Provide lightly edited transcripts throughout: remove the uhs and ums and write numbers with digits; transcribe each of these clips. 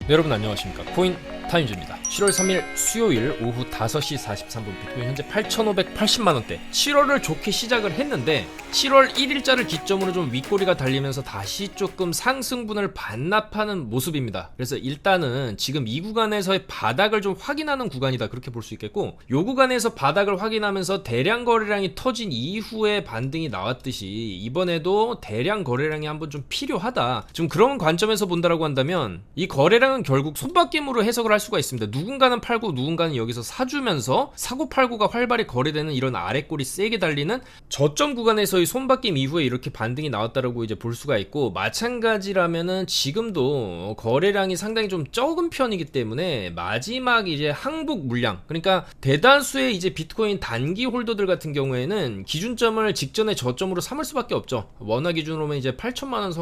네, 여러분 안녕하십니까. 코인 타임즈입니다. 7월 3일 수요일 오후 5시 43분 비트코인 현재 8,580만원대. 7월을 좋게 시작을 했는데 7월 1일자를 기점으로 좀 윗꼬리가 달리면서 다시 조금 상승분을 반납하는 모습입니다. 그래서 일단은 지금 이 구간에서의 바닥을 좀 확인하는 구간이다, 그렇게 볼 수 있겠고, 이 구간에서 바닥을 확인하면서 대량 거래량이 터진 이후에 반등이 나왔듯이 이번에도 대량 거래량이 한번 좀 필요하다, 좀 그런 관점에서 본다라고 한다면 이 거래량은 결국 손바뀜으로 해석을 할 수가 있습니다. 누군가는 팔고 누군가는 여기서 사주면서 사고팔고가 활발히 거래되는 이런 아래꼬리 세게 달리는 저점 구간에서의 손바뀜 이후에 이렇게 반등이 나왔다라고 이제 볼 수가 있고, 마찬가지라면은 지금도 거래량이 상당히 좀 적은 편이기 때문에 마지막 이제 항복 물량, 그러니까 대다수의 이제 비트코인 단기 홀더들 같은 경우에는 기준점을 직전의 저점으로 삼을 수밖에 없죠. 원화 기준으로는 이제 8천만원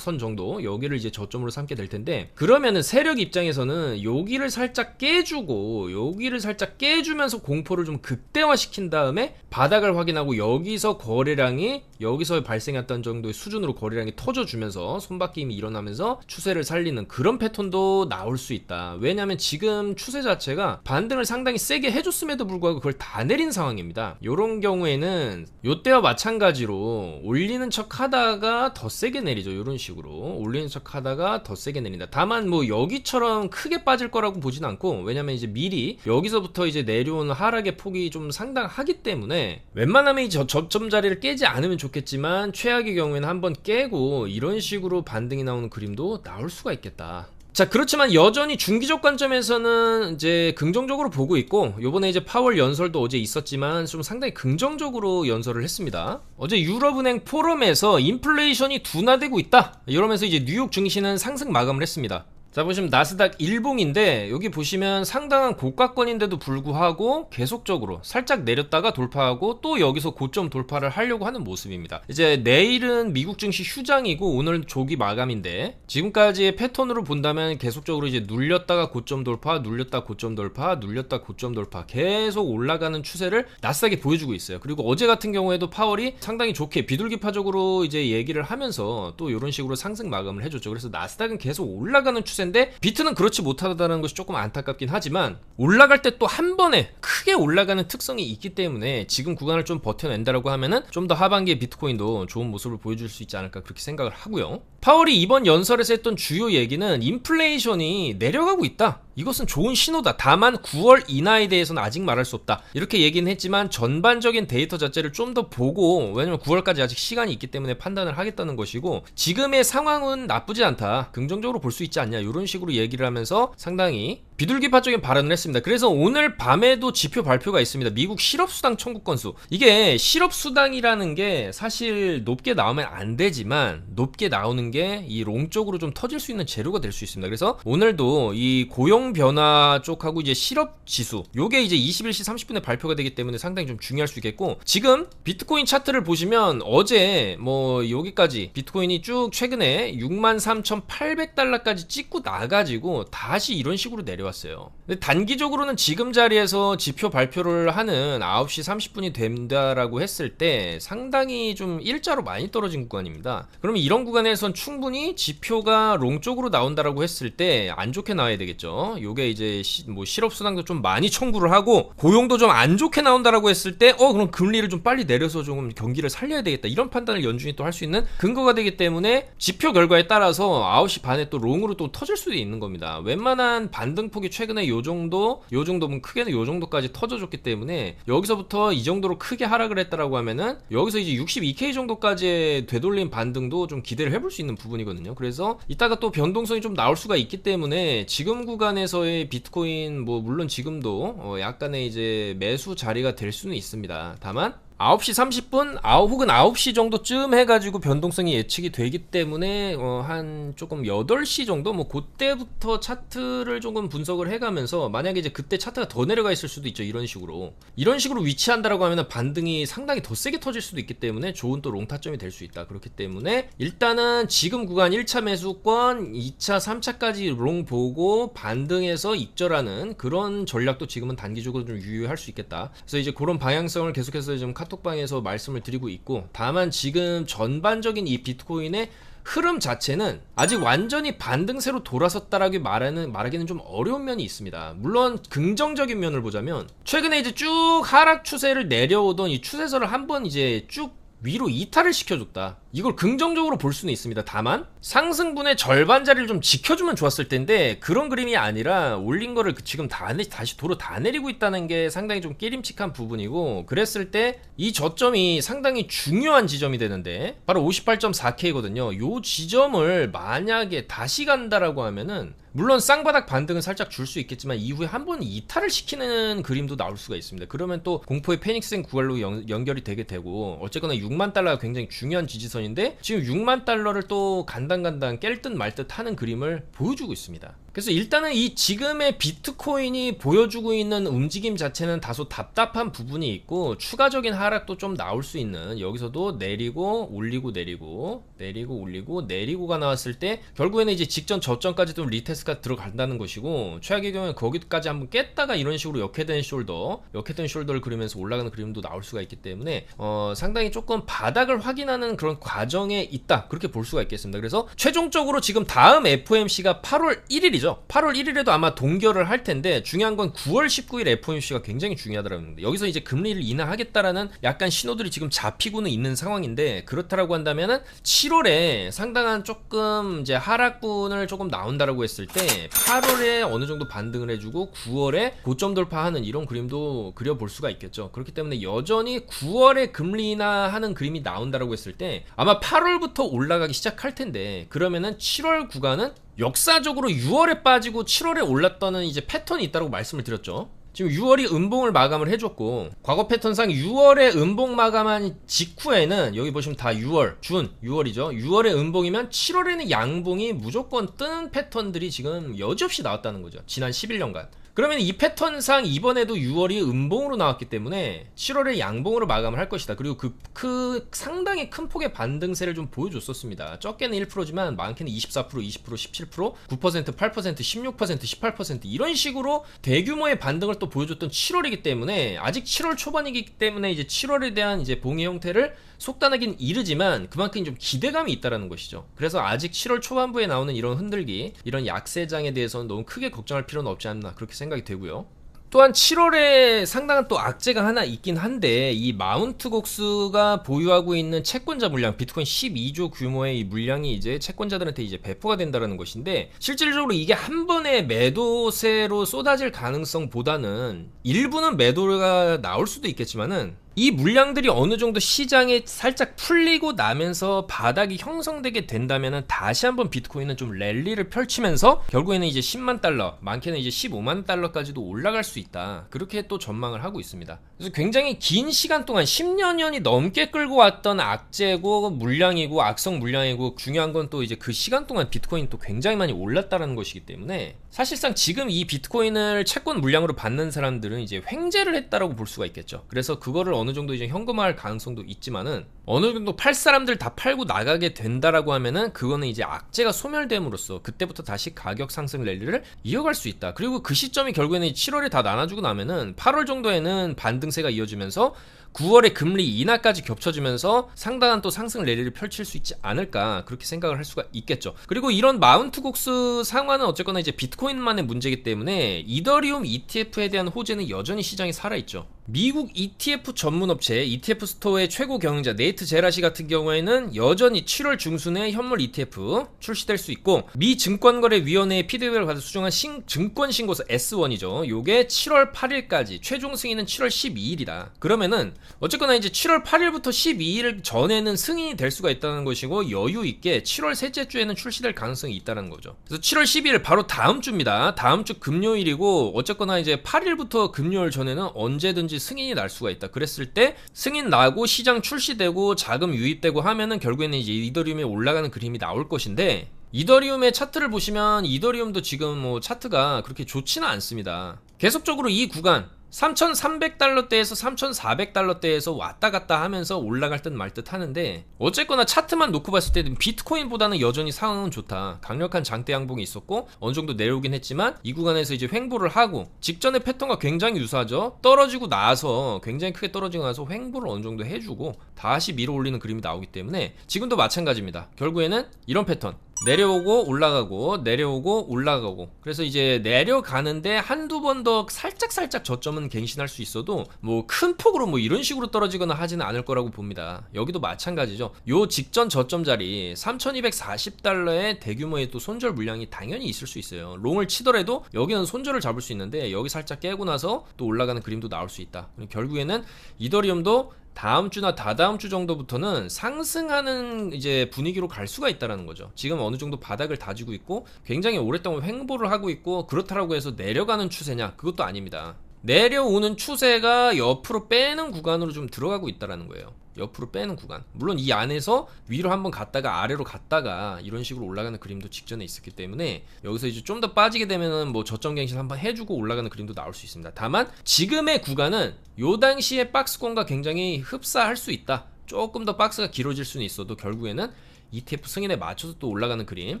선 정도, 여기를 이제 저점으로 삼게 될 텐데, 그러면은 세력 입장에서는 여기를 살짝 깨주고 여기를 살짝 깨주면서 공포를 좀 극대화시킨 다음에 바닥을 확인하고 여기서 거래량이 여기서 발생했던 정도의 수준으로 거래량이 터져주면서 손바뀜이 일어나면서 추세를 살리는 그런 패턴도 나올 수 있다. 왜냐하면 지금 추세 자체가 반등을 상당히 세게 해줬음에도 불구하고 그걸 다 내린 상황입니다. 이런 경우에는 요때와 마찬가지로 올리는 척 하다가 더 세게 내리죠. 이런 식으로 올리는 척 하다가 더 세게 내린다. 다만 뭐 여기처럼 크게 빠질 거라고 보진 않고, 왜냐면 이제 미리 여기서부터 이제 내려오는 하락의 폭이 좀 상당하기 때문에 웬만하면 이 저점 자리를 깨지 않으면 좋겠지만, 최악의 경우에는 한번 깨고 이런 식으로 반등이 나오는 그림도 나올 수가 있겠다. 자, 그렇지만 여전히 중기적 관점에서는 이제 긍정적으로 보고 있고, 요번에 이제 파월 연설도 어제 있었지만 좀 상당히 긍정적으로 연설을 했습니다. 어제 유럽은행 포럼에서 인플레이션이 둔화되고 있다, 이러면서 이제 뉴욕 증시는 상승 마감을 했습니다. 자, 보시면 나스닥 일봉인데 여기 보시면 상당한 고가권인데도 불구하고 계속적으로 살짝 내렸다가 돌파하고 또 여기서 고점 돌파를 하려고 하는 모습입니다. 이제 내일은 미국 증시 휴장이고 오늘 조기 마감인데, 지금까지의 패턴으로 본다면 계속적으로 이제 눌렸다가 고점 돌파, 눌렸다 고점 돌파, 눌렸다 고점 돌파, 계속 올라가는 추세를 나스닥이 보여주고 있어요. 그리고 어제 같은 경우에도 파월이 상당히 좋게 비둘기파적으로 이제 얘기를 하면서 또 이런 식으로 상승 마감을 해줬죠. 그래서 나스닥은 계속 올라가는 추세인데 비트는 그렇지 못하다는 것이 조금 안타깝긴 하지만, 올라갈 때 또 한 번에 크게 올라가는 특성이 있기 때문에 지금 구간을 좀 버텨낸다라고 하면은 좀 더 하반기에 비트코인도 좋은 모습을 보여줄 수 있지 않을까, 그렇게 생각을 하고요. 파월이 이번 연설에서 했던 주요 얘기는 인플레이션이 내려가고 있다, 이것은 좋은 신호다. 다만 9월 인하에 대해서는 아직 말할 수 없다, 이렇게 얘기는 했지만 전반적인 데이터 자체를 좀 더 보고, 왜냐면 9월까지 아직 시간이 있기 때문에 판단을 하겠다는 것이고, 지금의 상황은 나쁘지 않다, 긍정적으로 볼 수 있지 않냐, 이런 식으로 얘기를 하면서 상당히 비둘기파적인 발언을 했습니다. 그래서 오늘 밤에도 지표 발표가 있습니다. 미국 실업수당 청구 건수. 이게 실업수당이라는 게 사실 높게 나오면 안 되지만, 높게 나오는 게 이 롱 쪽으로 좀 터질 수 있는 재료가 될 수 있습니다. 그래서 오늘도 이 고용 변화 쪽하고 이제 실업 지수, 요게 이제 21시 30분에 발표가 되기 때문에 상당히 좀 중요할 수 있겠고, 지금 비트코인 차트를 보시면 어제 뭐 여기까지 비트코인이 쭉 최근에 63,800달러까지 찍고 나가지고 다시 이런 식으로 내려왔어요. 근데 단기적으로는 지금 자리에서 지표 발표를 하는 9시 30분이 된다라고 했을 때 상당히 좀 일자로 많이 떨어진 구간입니다. 그러면 이런 구간에선 충분히 지표가 롱 쪽으로 나온다라고 했을 때 안 좋게 나와야 되겠죠. 요게 이제 뭐 실업수당도 좀 많이 청구를 하고 고용도 좀 안 좋게 나온다라고 했을 때 그럼 금리를 좀 빨리 내려서 좀 경기를 살려야 되겠다, 이런 판단을 연준이 또 할 수 있는 근거가 되기 때문에 지표 결과에 따라서 9시 반에 또 롱으로 또 터질 수도 있는 겁니다. 웬만한 반등폭이 최근에 요정도면 크게는 요정도까지 터져줬기 때문에 여기서부터 이 정도로 크게 하락을 했다라고 하면은 여기서 이제 62K 정도까지 되돌린 반등도 좀 기대를 해볼 수 있는 부분이거든요. 그래서 이따가 또 변동성이 좀 나올 수가 있기 때문에 지금 구간에서의 비트코인 뭐 물론 지금도 약간의 이제 매수 자리가 될 수는 있습니다. 다만 9시 30분 혹은 9시 정도쯤 해가지고 변동성이 예측이 되기 때문에 한 조금 8시 정도 뭐 그때부터 차트를 조금 분석을 해가면서, 만약에 이제 그때 차트가 더 내려가 있을 수도 있죠. 이런 식으로 위치한다라고 하면 반등이 상당히 더 세게 터질 수도 있기 때문에 좋은 또 롱타점이 될 수 있다. 그렇기 때문에 일단은 지금 구간 1차 매수권, 2차 3차까지 롱 보고 반등해서 입절하는 그런 전략도 지금은 단기적으로 좀 유효할 수 있겠다. 그래서 이제 그런 방향성을 계속해서 좀 카톡방에서 말씀을 드리고 있고, 다만 지금 전반적인 이 비트코인의 흐름 자체는 아직 완전히 반등세로 돌아섰다라고 말하기는 좀 어려운 면이 있습니다. 물론 긍정적인 면을 보자면 최근에 이제 쭉 하락 추세를 내려오던 이 추세선을 한번 이제 쭉 위로 이탈을 시켜줬다. 이걸 긍정적으로 볼 수는 있습니다. 다만 상승분의 절반 자리를 좀 지켜주면 좋았을 텐데 그런 그림이 아니라 올린 거를 지금 다시 도로 다 내리고 있다는 게 상당히 좀 깨림칙한 부분이고, 그랬을 때 이 저점이 상당히 중요한 지점이 되는데 바로 58.4K거든요. 요 지점을 만약에 다시 간다라고 하면은 물론 쌍바닥 반등은 살짝 줄 수 있겠지만 이후에 한번 이탈을 시키는 그림도 나올 수가 있습니다. 그러면 또 공포의 페닉스행 구간로 연결이 되게 되고, 어쨌거나 6만 달러가 굉장히 중요한 지지선인데 지금 6만 달러를 또 간당간당 깰 듯 말 듯 하는 그림을 보여주고 있습니다. 그래서 일단은 이 지금의 비트코인이 보여주고 있는 움직임 자체는 다소 답답한 부분이 있고, 추가적인 하락도 좀 나올 수 있는, 여기서도 내리고 올리고 내리고 내리고 올리고 내리고가 나왔을 때 결국에는 이제 직전 저점까지 좀 리테스트가 들어간다는 것이고, 최악의 경우에 거기까지 한번 깼다가 이런 식으로 역회된 숄더를 그리면서 올라가는 그림도 나올 수가 있기 때문에 상당히 조금 바닥을 확인하는 그런 과정에 있다, 그렇게 볼 수가 있겠습니다. 그래서 최종적으로 지금 다음 FOMC가 8월 1일이죠. 8월 1일에도 아마 동결을 할 텐데 중요한 건 9월 19일 FOMC가 굉장히 중요하더라고요. 여기서 이제 금리를 인하하겠다라는 약간 신호들이 지금 잡히고는 있는 상황인데, 그렇다라고 한다면은 7월에 상당한 조금 이제 하락분을 조금 나온다라고 했을 때 8월에 어느 정도 반등을 해주고 9월에 고점 돌파하는 이런 그림도 그려볼 수가 있겠죠. 그렇기 때문에 여전히 9월에 금리 인하하는 그림이 나온다라고 했을 때 아마 8월부터 올라가기 시작할 텐데, 그러면은 7월 구간은 역사적으로 6월에 빠지고 7월에 올랐다는 이제 패턴이 있다고 말씀을 드렸죠. 지금 6월이 음봉을 마감을 해줬고, 과거 패턴상 6월에 음봉 마감한 직후에는 여기 보시면 다 6월이죠. 6월에 음봉이면 7월에는 양봉이 무조건 뜨는 패턴들이 지금 여지없이 나왔다는 거죠. 지난 11년간. 그러면 이 패턴상 이번에도 6월이 음봉으로 나왔기 때문에 7월에 양봉으로 마감을 할 것이다. 그리고 그 상당히 큰 폭의 반등세를 좀 보여줬었습니다. 적게는 1%지만 많게는 24%, 20%, 17%, 9%, 8%, 16%, 18% 이런 식으로 대규모의 반등을 또 보여줬던 7월이기 때문에, 아직 7월 초반이기 때문에 이제 7월에 대한 이제 봉의 형태를 속단하긴 이르지만 그만큼 좀 기대감이 있다라는 것이죠. 그래서 아직 7월 초반부에 나오는 이런 흔들기, 이런 약세장에 대해서는 너무 크게 걱정할 필요는 없지 않나, 그렇게 생각이 되고요. 또한 7월에 상당한 또 악재가 하나 있긴 한데, 이 마운트 곡수가 보유하고 있는 채권자 물량, 비트코인 12조 규모의 이 물량이 이제 채권자들한테 이제 배포가 된다는 것인데, 실질적으로 이게 한 번에 매도세로 쏟아질 가능성보다는 일부는 매도가 나올 수도 있겠지만은 이 물량들이 어느 정도 시장에 살짝 풀리고 나면서 바닥이 형성되게 된다면은 다시 한번 비트코인은 좀 랠리를 펼치면서 결국에는 이제 10만 달러, 많게는 이제 15만 달러까지도 올라갈 수 있다, 그렇게 또 전망을 하고 있습니다. 그래서 굉장히 긴 시간 동안 10년이 넘게 끌고 왔던 악재고 물량이고 악성 물량이고, 중요한 건 또 이제 그 시간 동안 비트코인이 또 굉장히 많이 올랐다는 것이기 때문에 사실상 지금 이 비트코인을 채권 물량으로 받는 사람들은 이제 횡재를 했다라고 볼 수가 있겠죠. 그래서 그거를 어느 정도 이제 현금화할 가능성도 있지만은, 어느 정도 팔 사람들 다 팔고 나가게 된다라고 하면은 그거는 이제 악재가 소멸됨으로써 그때부터 다시 가격 상승 랠리를 이어갈 수 있다. 그리고 그 시점이 결국에는 7월에 다 나눠주고 나면은 8월 정도에는 반등세가 이어지면서 9월에 금리 인하까지 겹쳐지면서 상당한 또 상승 랠리를 펼칠 수 있지 않을까, 그렇게 생각을 할 수가 있겠죠. 그리고 이런 마운트 곡수 상황은 어쨌거나 이제 비트코인만의 문제이기 때문에 이더리움 ETF에 대한 호재는 여전히 시장에 살아있죠. 미국 ETF 전문 업체 ETF 스토어의 최고 경영자 네이트 제라시 같은 경우에는 여전히 7월 중순에 현물 ETF 출시될 수 있고, 미 증권거래위원회의 피드백을 받아 수정한 증권 신고서 S1이죠. 요게 7월 8일까지, 최종 승인은 7월 12일이다. 그러면은 어쨌거나 이제 7월 8일부터 12일 전에는 승인이 될 수가 있다는 것이고, 여유 있게 7월 셋째 주에는 출시될 가능성이 있다는 거죠. 그래서 7월 12일 바로 다음 주입니다. 다음 주 금요일이고, 어쨌거나 이제 8일부터 금요일 전에는 언제든지 승인이 날 수가 있다. 그랬을 때 승인 나고 시장 출시되고 자금 유입되고 하면은 결국에는 이제 이더리움에 올라가는 그림이 나올 것인데, 이더리움의 차트를 보시면 이더리움도 지금 뭐 차트가 그렇게 좋지는 않습니다. 계속적으로 이 구간 $3,300대에서 $3,400대에서 왔다 갔다 하면서 올라갈 듯 말 듯 하는데, 어쨌거나 차트만 놓고 봤을 때는 비트코인보다는 여전히 상황은 좋다. 강력한 장대 양봉이 있었고 어느 정도 내려오긴 했지만 이 구간에서 이제 횡보를 하고, 직전의 패턴과 굉장히 유사하죠. 떨어지고 나서 굉장히 크게 떨어지고 나서 횡보를 어느 정도 해주고 다시 밀어 올리는 그림이 나오기 때문에 지금도 마찬가지입니다. 결국에는 이런 패턴, 내려오고 올라가고 내려오고 올라가고, 그래서 이제 내려가는데 한두 번 더 살짝 저점은 갱신할 수 있어도 뭐 큰 폭으로 뭐 이런 식으로 떨어지거나 하지는 않을 거라고 봅니다. 여기도 마찬가지죠. 요 직전 저점 자리 $3,240의 대규모의 또 손절 물량이 당연히 있을 수 있어요. 롱을 치더라도 여기는 손절을 잡을 수 있는데 여기 살짝 깨고 나서 또 올라가는 그림도 나올 수 있다. 결국에는 이더리움도 다음 주나 다다음 주 정도부터는 상승하는 이제 분위기로 갈 수가 있다라는 거죠. 지금 어느 정도 바닥을 다지고 있고 굉장히 오랫동안 횡보를 하고 있고, 그렇다라고 해서 내려가는 추세냐? 그것도 아닙니다. 내려오는 추세가 옆으로 빼는 구간으로 좀 들어가고 있다라는 거예요. 옆으로 빼는 구간. 물론 이 안에서 위로 한번 갔다가 아래로 갔다가 이런 식으로 올라가는 그림도 직전에 있었기 때문에 여기서 이제 좀 더 빠지게 되면은 뭐 저점 갱신 한번 해주고 올라가는 그림도 나올 수 있습니다. 다만 지금의 구간은 요 당시에 박스권과 굉장히 흡사할 수 있다. 조금 더 박스가 길어질 수는 있어도 결국에는 ETF 승인에 맞춰서 또 올라가는 그림.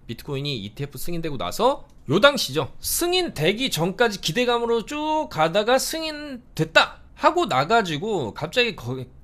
비트코인이 ETF 승인되고 나서 요 당시죠, 승인되기 전까지 기대감으로 쭉 가다가 승인됐다 하고 나가지고 갑자기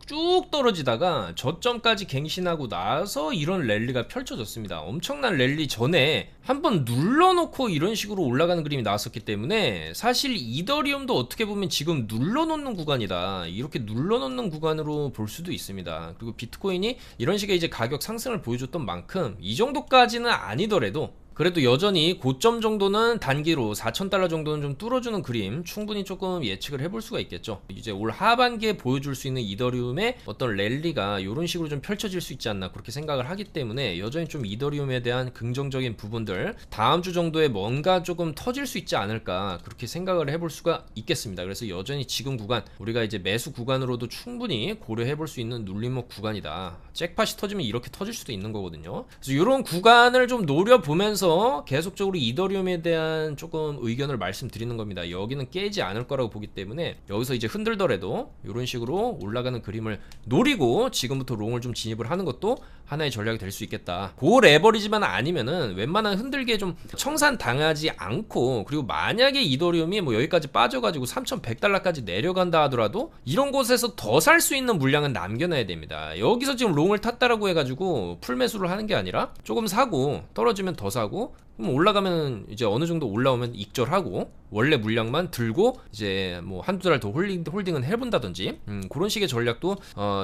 쭉 떨어지다가 저점까지 갱신하고 나서 이런 랠리가 펼쳐졌습니다. 엄청난 랠리 전에 한번 눌러놓고 이런 식으로 올라가는 그림이 나왔었기 때문에 사실 이더리움도 어떻게 보면 지금 눌러놓는 구간이다, 이렇게 눌러놓는 구간으로 볼 수도 있습니다. 그리고 비트코인이 이런 식의 이제 가격 상승을 보여줬던 만큼 이 정도까지는 아니더라도 그래도 여전히 고점 정도는 단기로 $4,000 정도는 좀 뚫어주는 그림 충분히 조금 예측을 해볼 수가 있겠죠. 이제 올 하반기에 보여줄 수 있는 이더리움의 어떤 랠리가 이런 식으로 좀 펼쳐질 수 있지 않나 그렇게 생각을 하기 때문에 여전히 좀 이더리움에 대한 긍정적인 부분들 다음 주 정도에 뭔가 조금 터질 수 있지 않을까 그렇게 생각을 해볼 수가 있겠습니다. 그래서 여전히 지금 구간 우리가 이제 매수 구간으로도 충분히 고려해볼 수 있는 눌림목 구간이다. 잭팟이 터지면 이렇게 터질 수도 있는 거거든요. 그래서 이런 구간을 좀 노려보면서 계속적으로 이더리움에 대한 조금 의견을 말씀드리는 겁니다. 여기는 깨지 않을 거라고 보기 때문에 여기서 이제 흔들더라도 이런 식으로 올라가는 그림을 노리고 지금부터 롱을 좀 진입을 하는 것도 하나의 전략이 될 수 있겠다. 고 레버리지만 아니면은 웬만한 흔들기에 좀 청산 당하지 않고, 그리고 만약에 이더리움이 뭐 여기까지 빠져가지고 $3,100까지 내려간다 하더라도 이런 곳에서 더 살 수 있는 물량은 남겨놔야 됩니다. 여기서 지금 롱을 탔다라고 해가지고 풀매수를 하는 게 아니라 조금 사고 떨어지면 더 사고, 그럼 올라가면 이제 어느 정도 올라오면 익절하고 원래 물량만 들고 이제 뭐 한두 달 더 홀딩은 해본다든지 그런 식의 전략도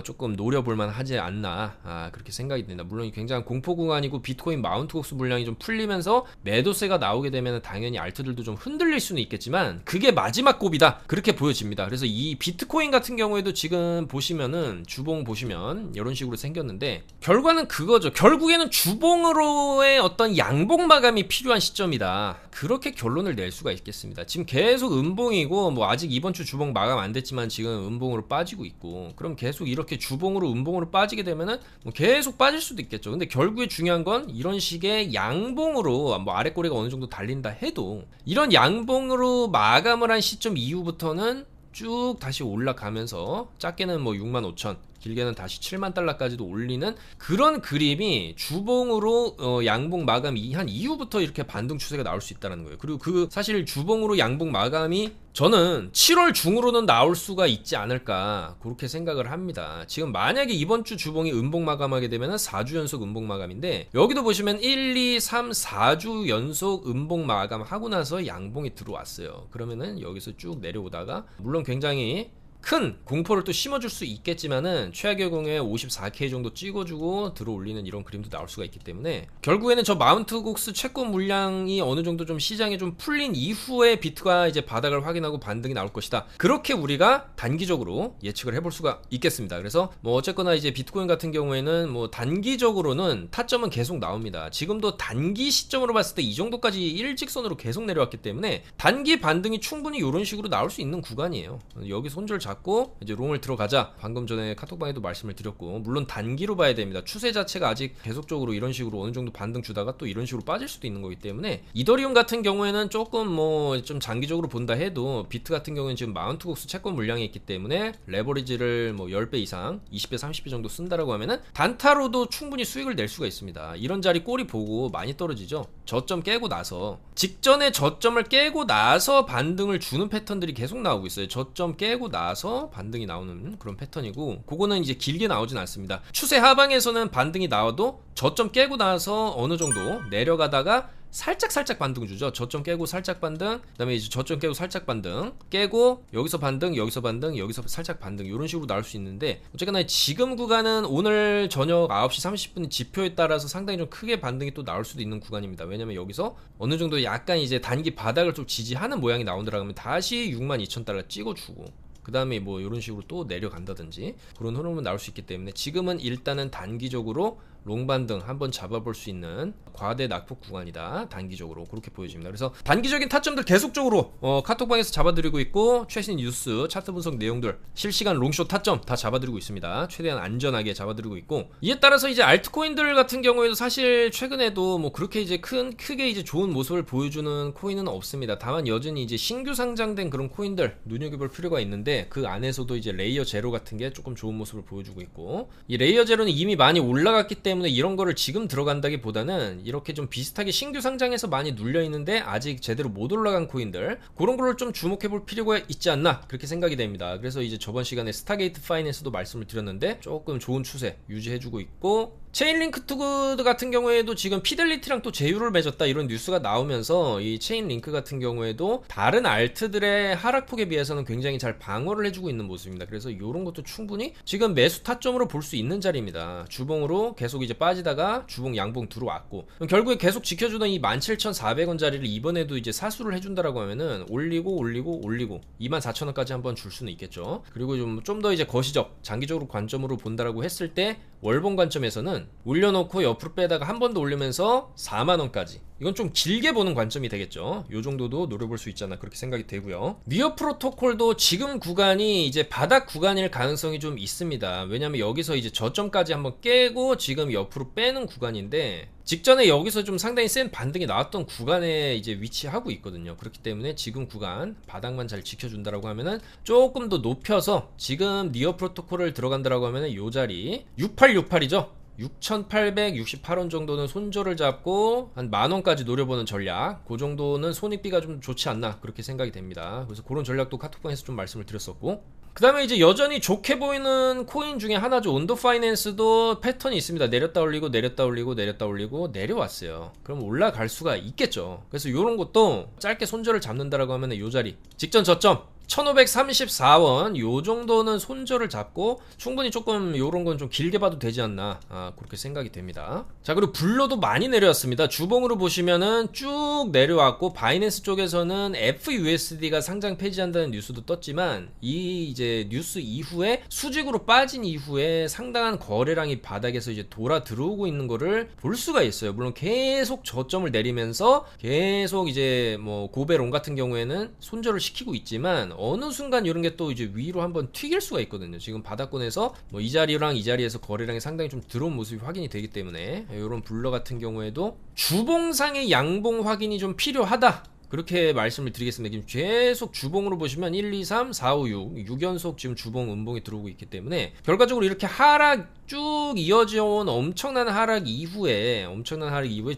조금 노려볼만 하지 않나 그렇게 생각이 듭니다. 물론 굉장히 공포 구간이고 비트코인 마운트 곡수 물량이 좀 풀리면서 매도세가 나오게 되면 당연히 알트들도 좀 흔들릴 수는 있겠지만 그게 마지막 곱이다 그렇게 보여집니다. 그래서 이 비트코인 같은 경우에도 지금 보시면은 주봉 보시면 이런 식으로 생겼는데 결과는 그거죠. 결국에는 주봉으로의 어떤 양봉 마감이 필요한 시점이다. 그렇게 결론을 낼 수가 있겠습니다. 지금 계속 음봉이고 뭐 아직 이번 주 주봉 마감 안 됐지만 지금 음봉으로 빠지고 있고, 그럼 계속 이렇게 주봉으로 음봉으로 빠지게 되면은 뭐 계속 빠질 수도 있겠죠. 근데 결국에 중요한 건 이런 식의 양봉으로 뭐 아래 꼬리가 어느 정도 달린다 해도 이런 양봉으로 마감을 한 시점 이후부터는 쭉 다시 올라가면서 작게는 뭐 65,000 길게는 다시 $70,000까지도 올리는 그런 그림이 주봉으로 양봉 마감이 한 이후부터 이렇게 반등 추세가 나올 수 있다는 거예요. 그리고 그 사실 주봉으로 양봉 마감이 저는 7월 중으로는 나올 수가 있지 않을까 그렇게 생각을 합니다. 지금 만약에 이번 주 주봉이 음봉 마감하게 되면 4주 연속 음봉 마감인데 여기도 보시면 1, 2, 3, 4주 연속 음봉 마감하고 나서 양봉이 들어왔어요. 그러면은 여기서 쭉 내려오다가 물론 굉장히 큰 공포를 또 심어줄 수 있겠지만은 최악의 경우에 54K 정도 찍어주고 들어올리는 이런 그림도 나올 수가 있기 때문에 결국에는 저 마운트 곡스 채권 물량이 어느 정도 좀 시장에 좀 풀린 이후에 비트가 이제 바닥을 확인하고 반등이 나올 것이다. 그렇게 우리가 단기적으로 예측을 해볼 수가 있겠습니다. 그래서 뭐 어쨌거나 이제 비트코인 같은 경우에는 뭐 단기적으로는 타점은 계속 나옵니다. 지금도 단기 시점으로 봤을 때 이 정도까지 일직선으로 계속 내려왔기 때문에 단기 반등이 충분히 이런 식으로 나올 수 있는 구간이에요. 여기 손절 잡고 이제 롱을 들어가자. 방금 전에 카톡방에도 말씀을 드렸고, 물론 단기로 봐야 됩니다. 추세 자체가 아직 계속적으로 이런 식으로 어느 정도 반등 주다가 또 이런 식으로 빠질 수도 있는 거기 때문에, 이더리움 같은 경우에는 조금 뭐 좀 장기적으로 본다 해도 비트 같은 경우에는 지금 마운트 곡수 채권 물량이 있기 때문에 레버리지를 뭐 10배 이상 20배 30배 정도 쓴다라고 하면은 단타로도 충분히 수익을 낼 수가 있습니다. 이런 자리 꼬리 보고 많이 떨어지죠. 저점 깨고 나서, 직전에 저점을 깨고 나서 반등을 주는 패턴들이 계속 나오고 있어요. 저점 깨고 나서 반등이 나오는 그런 패턴이고, 그거는 이제 길게 나오진 않습니다. 추세 하방에서는 반등이 나와도 저점 깨고 나서 어느 정도 내려가다가 살짝 반등 주죠. 저점 깨고 살짝 반등, 그 다음에 이제 저점 깨고 살짝 반등, 깨고 여기서 반등, 여기서 반등, 여기서 살짝 반등, 이런 식으로 나올 수 있는데, 어쨌거나 지금 구간은 오늘 저녁 9시 30분 지표에 따라서 상당히 좀 크게 반등이 또 나올 수도 있는 구간입니다. 왜냐면 여기서 어느 정도 약간 이제 단기 바닥을 좀 지지하는 모양이 나온다라고 하면 다시 62,000달러 찍어주고, 그 다음에 뭐 이런 식으로 또 내려간다든지 그런 흐름은 나올 수 있기 때문에, 지금은 일단은 단기적으로 롱반등 한번 잡아볼 수 있는 과대 낙폭 구간이다, 단기적으로 그렇게 보여집니다. 그래서 단기적인 타점들 계속적으로 카톡방에서 잡아드리고 있고, 최신 뉴스, 차트 분석 내용들, 실시간 롱숏 타점 다 잡아드리고 있습니다. 최대한 안전하게 잡아드리고 있고, 이에 따라서 이제 알트코인들 같은 경우에도 사실 최근에도 뭐 그렇게 이제 크게 이제 좋은 모습을 보여주는 코인은 없습니다. 다만 여전히 이제 신규 상장된 그런 코인들 눈여겨볼 필요가 있는데, 그 안에서도 이제 레이어 제로 같은 게 조금 좋은 모습을 보여주고 있고, 이 레이어 제로는 이미 많이 올라갔기 때문에 이런 거를 지금 들어간다기보다는 이렇게 좀 비슷하게 신규 상장해서 많이 눌려 있는데 아직 제대로 못 올라간 코인들, 그런 거를 좀 주목해 볼 필요가 있지 않나, 그렇게 생각이 됩니다. 그래서 이제 저번 시간에 스타게이트 파이낸스도 말씀을 드렸는데 조금 좋은 추세 유지해주고 있고, 체인링크 투구드 같은 경우에도 지금 피델리티랑 또 제휴를 맺었다, 이런 뉴스가 나오면서 이 체인링크 같은 경우에도 다른 알트들의 하락폭에 비해서는 굉장히 잘 방어를 해주고 있는 모습입니다. 그래서 이런 것도 충분히 지금 매수 타점으로 볼 수 있는 자리입니다. 주봉으로 계속 이제 빠지다가 주봉 양봉 들어왔고, 결국에 계속 지켜주던 이 17,400원짜리를 이번에도 이제 사수를 해준다라고 하면은 올리고 24,000원까지 한번 줄 수는 있겠죠. 그리고 좀 더 이제 거시적 장기적으로 관점으로 본다라고 했을 때, 월봉 관점에서는 올려놓고 옆으로 빼다가 한 번 더 올리면서 4만원까지, 이건 좀 길게 보는 관점이 되겠죠. 요 정도도 노려볼 수 있지 않나, 그렇게 생각이 되고요. 니어 프로토콜도 지금 구간이 이제 바닥 구간일 가능성이 좀 있습니다. 왜냐면 여기서 이제 저점까지 한번 깨고 지금 옆으로 빼는 구간인데, 직전에 여기서 좀 상당히 센 반등이 나왔던 구간에 이제 위치하고 있거든요. 그렇기 때문에 지금 구간 바닥만 잘 지켜준다라고 하면은 조금 더 높여서, 지금 니어 프로토콜을 들어간다라고 하면은 요 자리 6868이죠. 6,868원 정도는 손절을 잡고 한 만원까지 노려보는 전략, 그 정도는 손익비가 좀 좋지 않나, 그렇게 생각이 됩니다. 그래서 그런 전략도 카톡방에서 좀 말씀을 드렸었고, 그 다음에 이제 여전히 좋게 보이는 코인 중에 하나죠. 온도 파이낸스도 패턴이 있습니다. 내렸다 올리고 내렸다 올리고 내렸다 올리고 내려왔어요. 그럼 올라갈 수가 있겠죠. 그래서 이런 것도 짧게 손절을 잡는다라고 하면 요 자리 직전 저점 1534원 요 정도는 손절을 잡고 충분히 조금 요런 건 좀 길게 봐도 되지 않나, 그렇게 생각이 됩니다. 자, 그리고 불러도 많이 내려왔습니다. 주봉으로 보시면은 쭉 내려왔고, 바이낸스 쪽에서는 FUSD가 상장 폐지한다는 뉴스도 떴지만, 이 이제 뉴스 이후에 수직으로 빠진 이후에 상당한 거래량이 바닥에서 이제 돌아 들어오고 있는 거를 볼 수가 있어요. 물론 계속 저점을 내리면서 계속 이제 뭐 고베론 같은 경우에는 손절을 시키고 있지만, 어느 순간 이런 게 또 이제 위로 한번 튀길 수가 있거든요. 지금 바닥권에서 뭐 이 자리랑 이 자리에서 거래량이 상당히 좀 들어온 모습이 확인이 되기 때문에, 이런 블러 같은 경우에도 주봉상의 양봉 확인이 좀 필요하다, 그렇게 말씀을 드리겠습니다. 지금 계속 주봉으로 보시면 1, 2, 3, 4, 5, 6연속 지금 주봉 음봉이 들어오고 있기 때문에, 결과적으로 이렇게 하락 쭉 이어져 온 엄청난 하락 이후에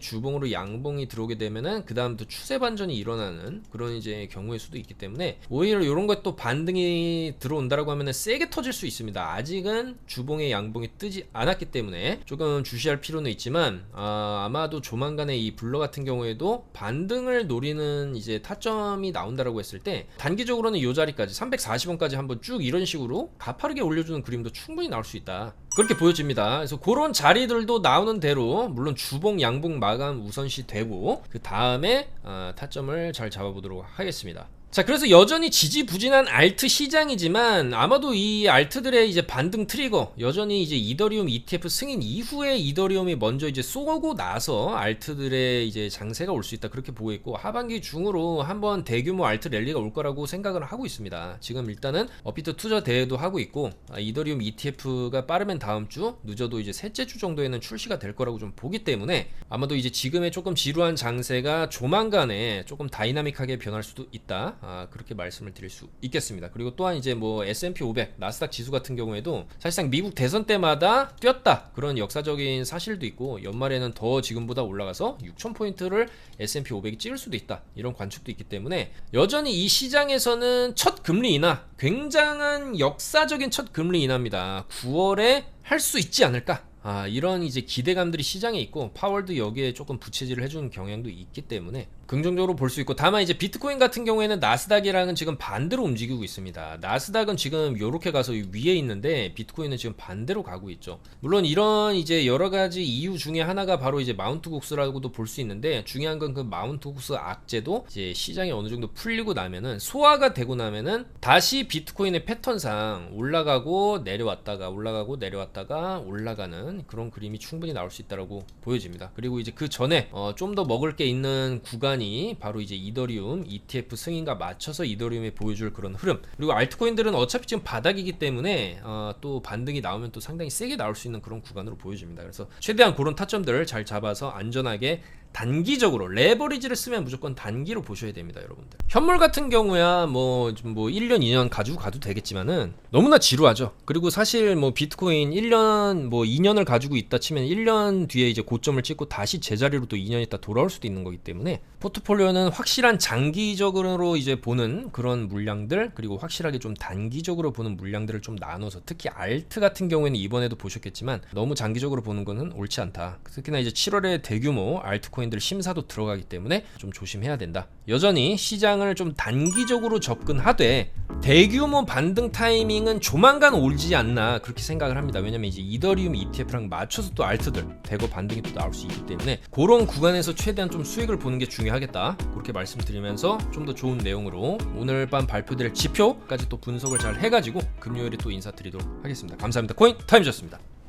주봉으로 양봉이 들어오게 되면은 그 다음부터 추세 반전이 일어나는 그런 이제 경우일 수도 있기 때문에, 오히려 이런 것도 반등이 들어온다라고 하면은 세게 터질 수 있습니다. 아직은 주봉의 양봉이 뜨지 않았기 때문에 조금 주시할 필요는 있지만, 아마도 조만간에 이 블러 같은 경우에도 반등을 노리는 이제 타점이 나온다라고 했을 때, 단기적으로는 이 자리까지 340원까지 한번 쭉 이런 식으로 가파르게 올려주는 그림도 충분히 나올 수 있다, 그렇게 보여집니다. 그래서 그런 자리들도 나오는 대로, 물론 주봉 양봉 마감 우선시 되고 그 다음에 타점을 잘 잡아보도록 하겠습니다. 자, 그래서 여전히 지지부진한 알트 시장이지만 아마도 이 알트들의 이제 반등 트리거, 여전히 이제 이더리움 ETF 승인 이후에 이더리움이 먼저 이제 쏘고 나서 알트들의 이제 장세가 올 수 있다, 그렇게 보고 있고, 하반기 중으로 한번 대규모 알트 랠리가 올 거라고 생각을 하고 있습니다. 지금 일단은 업비트 투자 대회도 하고 있고, 이더리움 ETF가 빠르면 다음 주, 늦어도 이제 셋째 주 정도에는 출시가 될 거라고 좀 보기 때문에 아마도 이제 지금의 조금 지루한 장세가 조만간에 조금 다이나믹하게 변할 수도 있다, 그렇게 말씀을 드릴 수 있겠습니다. 그리고 또한 이제 뭐 S&P 500, 나스닥 지수 같은 경우에도 사실상 미국 대선 때마다 뛰었다, 그런 역사적인 사실도 있고, 연말에는 더 지금보다 올라가서 6,000포인트를 S&P 500이 찍을 수도 있다, 이런 관측도 있기 때문에 여전히 이 시장에서는 첫 금리 인하, 굉장한 역사적인 첫 금리 인하입니다. 9월에 할 수 있지 않을까, 이런 이제 기대감들이 시장에 있고, 파월도 여기에 조금 부채질을 해주는 경향도 있기 때문에 긍정적으로 볼 수 있고, 다만 이제 비트코인 같은 경우에는 나스닥이랑은 지금 반대로 움직이고 있습니다. 나스닥은 지금 요렇게 가서 위에 있는데 비트코인은 지금 반대로 가고 있죠. 물론 이런 이제 여러 가지 이유 중에 하나가 바로 이제 마운트 국스라고도 볼 수 있는데, 중요한 건 그 마운트 국스 악재도 이제 시장이 어느 정도 풀리고 나면은, 소화가 되고 나면은 다시 비트코인의 패턴상 올라가고 내려왔다가 올라가고 내려왔다가 올라가는 그런 그림이 충분히 나올 수 있다라고 보여집니다. 그리고 이제 그 전에 좀 더 먹을 게 있는 구간이 바로 이제 이더리움 ETF 승인과 맞춰서 이더리움에 보여줄 그런 흐름, 그리고 알트코인들은 어차피 지금 바닥이기 때문에 또 반등이 나오면 또 상당히 세게 나올 수 있는 그런 구간으로 보여집니다. 그래서 최대한 그런 타점들을 잘 잡아서 안전하게 단기적으로 레버리지를 쓰면 무조건 단기로 보셔야 됩니다, 여러분들. 현물 같은 경우야 뭐 1년 2년 가지고 가도 되겠지만은 너무나 지루하죠. 그리고 사실 뭐 비트코인 1년 2년을 가지고 있다 치면 1년 뒤에 이제 고점을 찍고 다시 제자리로 또 2년 있다 돌아올 수도 있는 거기 때문에, 포트폴리오는 확실한 장기적으로 이제 보는 그런 물량들, 그리고 확실하게 좀 단기적으로 보는 물량들을 좀 나눠서, 특히 알트 같은 경우에는 이번에도 보셨겠지만 너무 장기적으로 보는 거는 옳지 않다. 특히나 이제 7월에 대규모 알트코인들 심사도 들어가기 때문에 좀 조심해야 된다. 여전히 시장을 좀 단기적으로 접근하되 대규모 반등 타이밍은 조만간 오지 않나, 그렇게 생각을 합니다. 왜냐면 이제 이더리움 ETF랑 맞춰서 또 알트들 대거 반등이 또 나올 수 있기 때문에 그런 구간에서 최대한 좀 수익을 보는 게 중요하겠다, 그렇게 말씀드리면서 좀 더 좋은 내용으로 오늘 밤 발표될 지표까지 또 분석을 잘 해가지고 금요일에 또 인사드리도록 하겠습니다. 감사합니다. 코인 타임이었습니다.